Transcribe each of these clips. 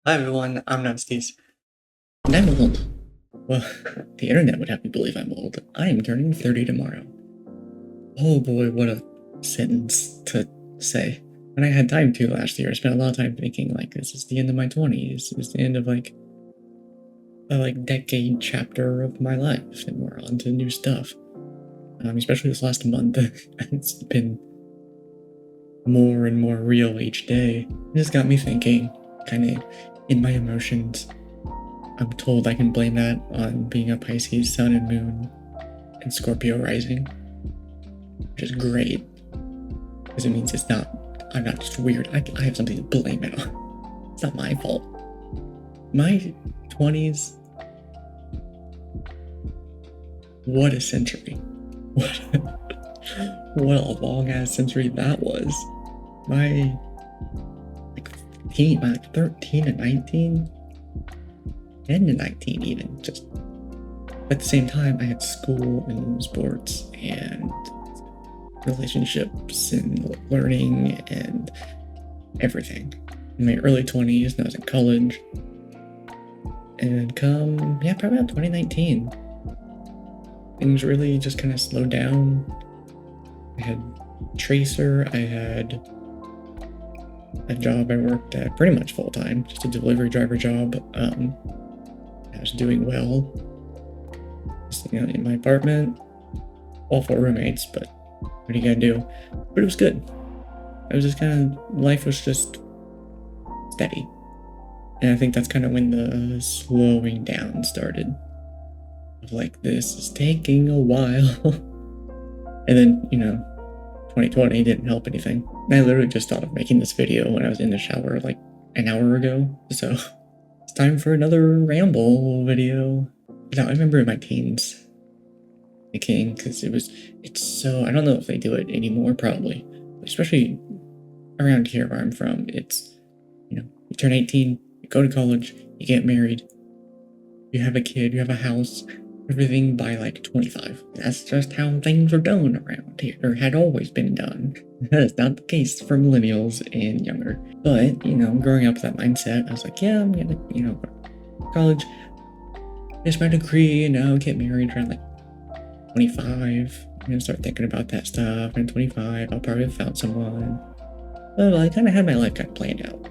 Hi everyone, I'm Nasties. And I'm old. Well, the internet would have me believe I'm old. I am turning 30 tomorrow. Oh boy, what a sentence to say. When I had time to last year, I spent a lot of time thinking, like, this is the end of my 20s. This is the end of, like, a decade chapter of my life, and we're on to new stuff. Especially this last month. It's been more and more real each day. It just got me thinking, kind of in my emotions. I'm told I can blame that on being a Pisces sun and moon and Scorpio rising, which is great because it means I'm not just weird. I have something to blame it on. It's not my fault. My 20s, what a century. What a long ass century that was. My 13 and 19, 10 and 19 even, just at the same time I had school and sports and relationships and learning and everything. In my early 20s, and I was in college. And probably about 2019, things really just kind of slowed down. I had Tracer, I had a job I worked at pretty much full time, just a delivery driver job. I was doing well, just, in my apartment, all 4 roommates, but what are you gonna do? But it was good. I was just life was just steady. And I think that's kind of when the slowing down started. Like, this is taking a while. And then, 2020 didn't help anything. I literally just thought of making this video when I was in the shower like an hour ago. So it's time for another ramble video. Now, I remember in my teens thinking, because I don't know if they do it anymore, probably. Especially around here where I'm from, it's, you turn 18, you go to college, you get married, you have a kid, you have a house, everything by like 25. That's just how things are done around here, or had always been done. That is not the case for millennials and younger. But, growing up with that mindset, I was like, yeah, I'm gonna, go to college, finish my degree, get married around like 25. I'm gonna start thinking about that stuff. And 25, I'll probably have found someone. Well, I kind of had my life kind of planned out.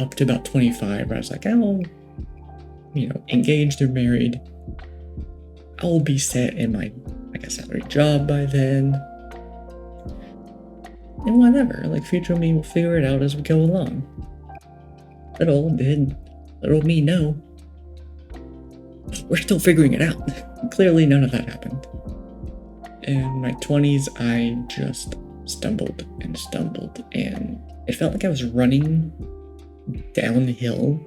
Up to about 25, where I was like, I'll, engaged or married. I'll be set in my, salary job by then. And whatever, future me will figure it out as we go along. Little me know. We're still figuring it out. Clearly none of that happened. In my 20s, I just stumbled, and it felt like I was running downhill.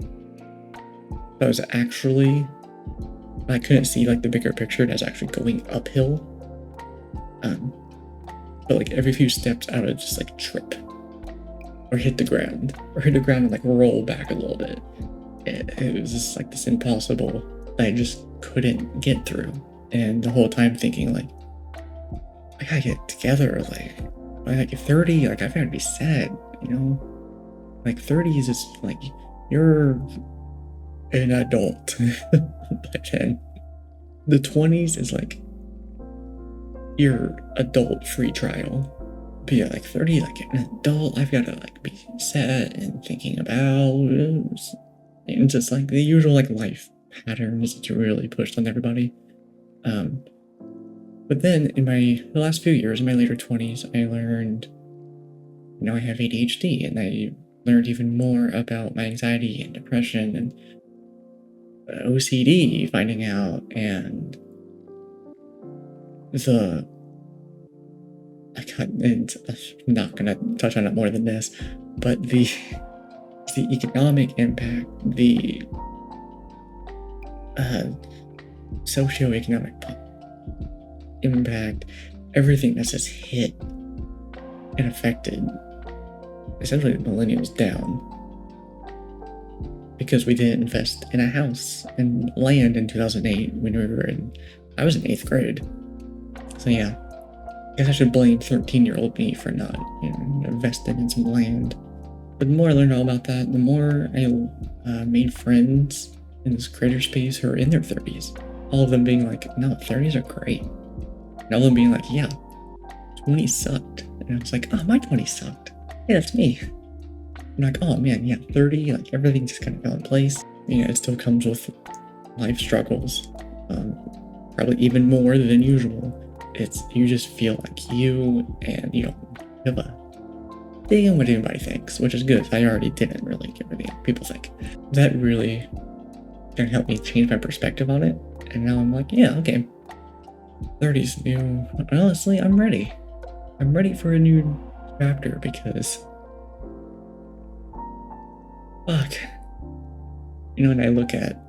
I couldn't see the bigger picture, and I was actually going uphill. But every few steps I would just trip or hit the ground and roll back a little bit. It was just this impossible that I just couldn't get through. And the whole time thinking I gotta get together, by 30, I've got to be sad, 30 is just you're an adult. But then the 20s is your adult free trial. But yeah, 30, an adult, I've got to be set and thinking about, and just the usual life patterns that you really pushed on everybody. But then in the last few years, in my later 20s, I learned, I have ADHD, and I learned even more about my anxiety and depression and OCD, finding out, and I'm not gonna touch on it more than this, but the economic impact, the socioeconomic impact, everything that's just hit and affected essentially the millennials down, because we didn't invest in a house and land in 2008 when I was in 8th grade. So yeah, I guess I should blame 13-year-old me for not investing in some land. But the more I learned all about that, the more I made friends in this creator space who are in their 30s. All of them being like, no, 30s are great. And all of them being like, yeah, 20s sucked. And I was like, oh, my 20s sucked. Hey, that's me. I'm like, oh man, yeah, 30, like everything just kind of fell in place. You know, it still comes with life struggles, probably even more than usual. You just feel like you, and you don't give a damn what anybody thinks, which is good. I already didn't really give a damn what people think. That really kind of helped me change my perspective on it. And now I'm like, yeah, okay, 30's new. Honestly, I'm ready. I'm ready for a new chapter because fuck. You know, when I look at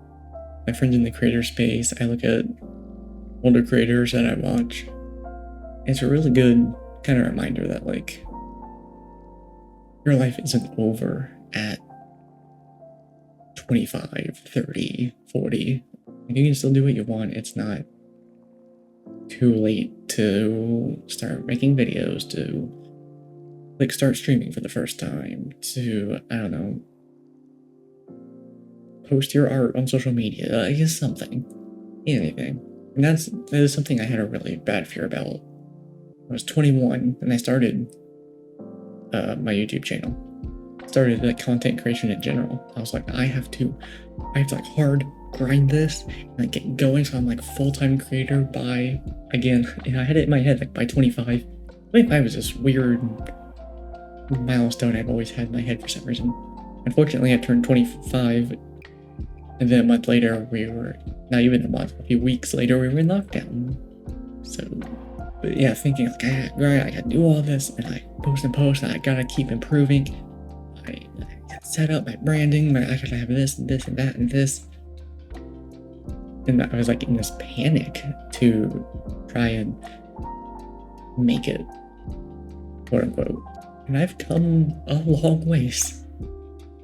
my friends in the creator space, I look at older creators that I watch, it's a really good kind of reminder that, like, your life isn't over at 25, 30, 40. You can still do what you want. It's not too late to start making videos, to, like, start streaming for the first time, to, I don't know, post your art on social media, I guess something, anything. And that is something I had a really bad fear about. I was 21 and I started my YouTube channel. Started like content creation in general. I was like, I have to like hard grind this and like get going, so I'm like full-time creator by, again, and I had it in my head like by 25. 25 was this weird milestone I've always had in my head for some reason. Unfortunately, I turned 25. And then a month later, not even a month, a few weeks later, we were in lockdown. So, but yeah, thinking like, I gotta do all this, and I post, and I gotta keep improving. I gotta set up my branding, I gotta have this, and this, and that, and this. And I was like in this panic to try and make it, quote unquote. And I've come a long ways.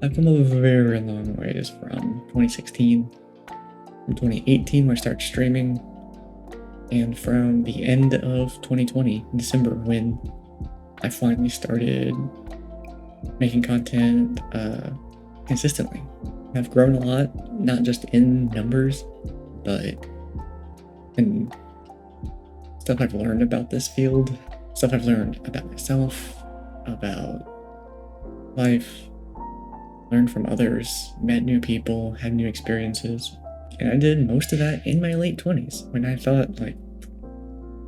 I've come a very long ways from 2016, from 2018 when I started streaming, and from the end of 2020, December, when I finally started making content consistently. I've grown a lot, not just in numbers, but in stuff I've learned about this field, stuff I've learned about myself, about life, learned from others, met new people, had new experiences. And I did most of that in my late 20s, when I thought, like,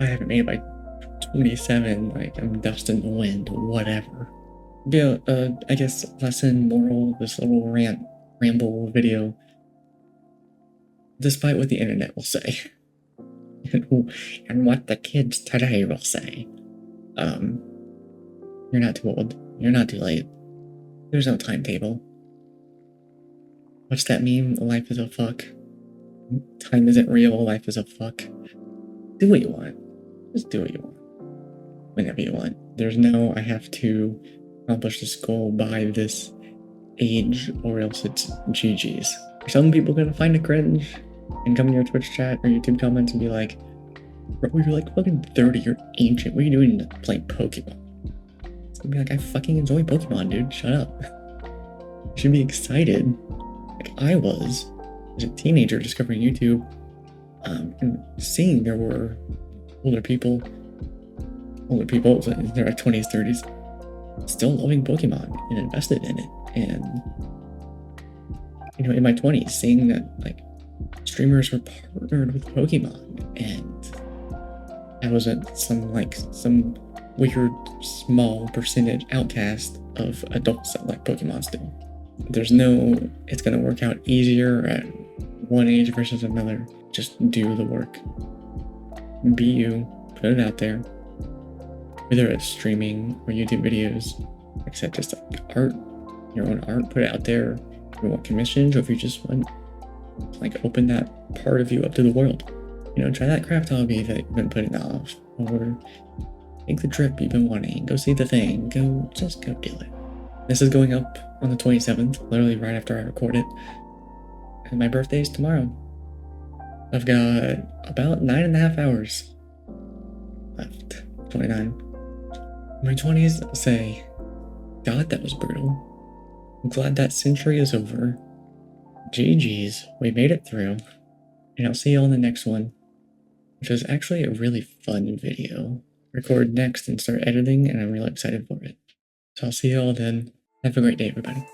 I haven't made it by 27, like, I'm dust in the wind, whatever. Yeah, I guess lesson, moral, this little ramble video, despite what the internet will say, and what the kids today will say, you're not too old, you're not too late, there's no timetable. What's that meme? Life is a fuck. Time isn't real, life is a fuck. Do what you want. Just do what you want. Whenever you want. There's no, I have to accomplish this goal by this age, or else it's GG's. Some people gonna find it cringe and come in your Twitch chat or YouTube comments and be like, bro, you're like fucking 30, you're ancient. What are you doing playing Pokemon? It's gonna be like, I fucking enjoy Pokemon, dude. Shut up. You should be excited. Like I was as a teenager discovering YouTube, and seeing there were older people in their 20s, 30s, still loving Pokemon and invested in it. And, you know, in my 20s, seeing that, like, streamers were partnered with Pokemon, and I wasn't some weird small percentage outcast of adults that like Pokemon still. There's no, it's gonna work out easier at one age versus another. Just do the work. Be you. Put it out there. Whether it's streaming or YouTube videos, like I said, just like art, your own art, put it out there. If you want commissions, or if you just want to, like, open that part of you up to the world. You know, try that craft hobby that you've been putting off, or take the trip you've been wanting. Go see the thing. Just go do it. This is going up on the 27th, literally right after I record it. And my birthday is tomorrow. I've got about 9.5 hours left. 29. My 20s, I'll say, God, that was brutal. I'm glad that century is over. GG's, we made it through. And I'll see you all in the next one, which is actually a really fun video. Record next and start editing, and I'm really excited for it. So I'll see you all then. Have a great day, everybody.